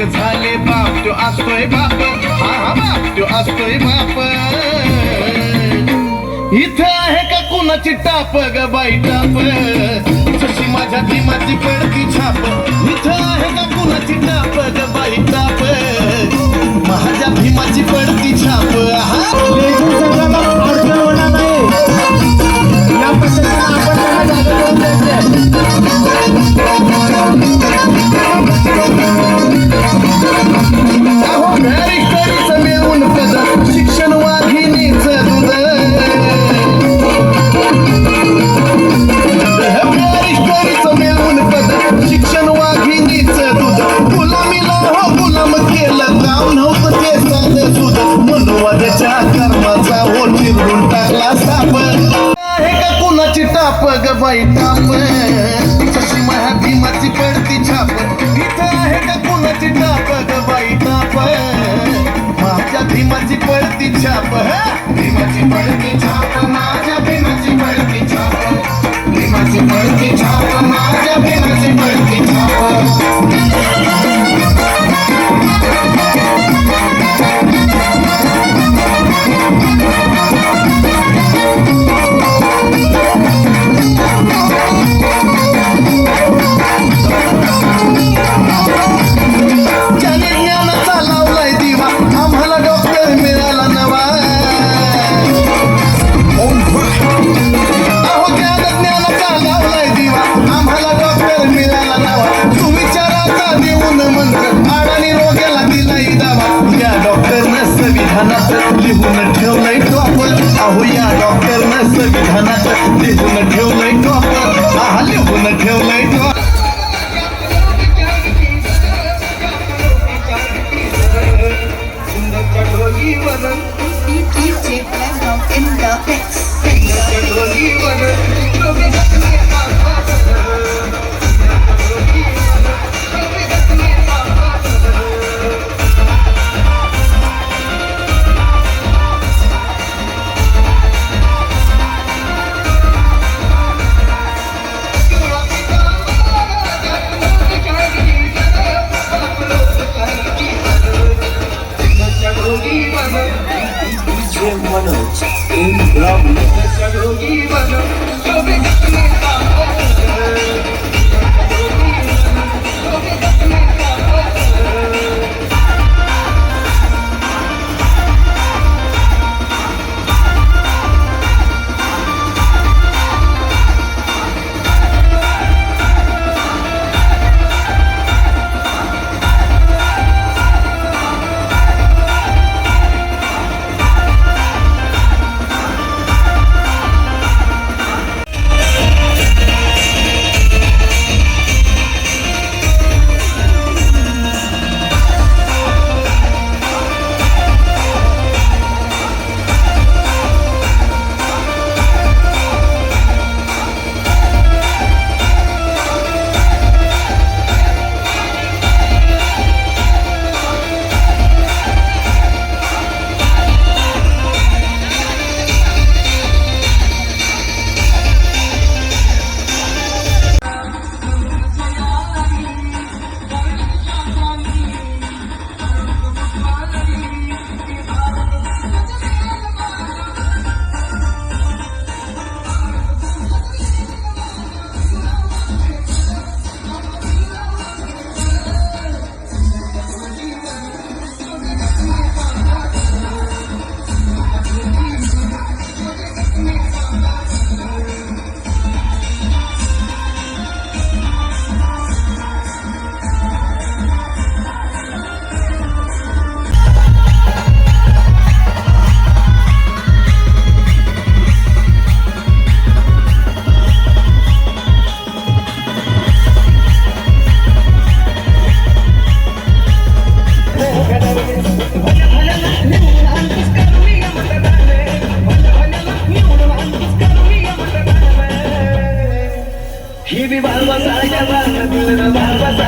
झाले बाप तो असतोय बाप, हा बाप तो असतोय बाप. इथं आहे का कुणाची टाप ग बाई टाप, जशी माझ्या भीमाची पडती छाप. इथं आहे का कुणाची टाप ग बाई टाप, माझ्या भीमाची पडती छाप. सगळ्यांना अडचण होणार नाही या पद्धतीने आपण त्यांना जागा अहो घरी करीच मिळून पद शिक्षण वाघिणीच दूध, करीच मिळून पद शिक्षण वाघिणीच दूध. गुलामीला हो गुलाम केलं गाव नव्हतं ते साधं सुध, मनोवाद्याच्या कर्माचा हो चिरून टाकला साप. आहे का कुणाची टाप ग बाई टाप, जशी माझ्या भीमाची पडती छाप. इथं आहे का कुणाची टाप ग बाई टाप, माझ्या भीमाची पडती छाप. भीमाची पडती छाप, माझ्या भीमाची पडती छाप. भीमाची पडती छाप, माझ्या भीमाची पडती छाप. ज्याने ज्ञानाचा लावलाय दिवा, आम्हाला डॉक्टर मिळाला नवा. अहो ज्ञानाचा लावलाय दिवा, आम्हाला डॉक्टर मिळाला नवा. तू विचाराचा देऊन मंत्र, आडाणी रोग्याला दिलाय दावा. या डॉक्टरनं संविधानात लिहून ठेवलंय टॉपर, अहो या डॉक्टरनं संविधानात लिहून ठेवलंय टॉपर, हा लिहून ठेवलंय topper. DJ Plano in the mix. ही बी बाबा सारख्या बाळा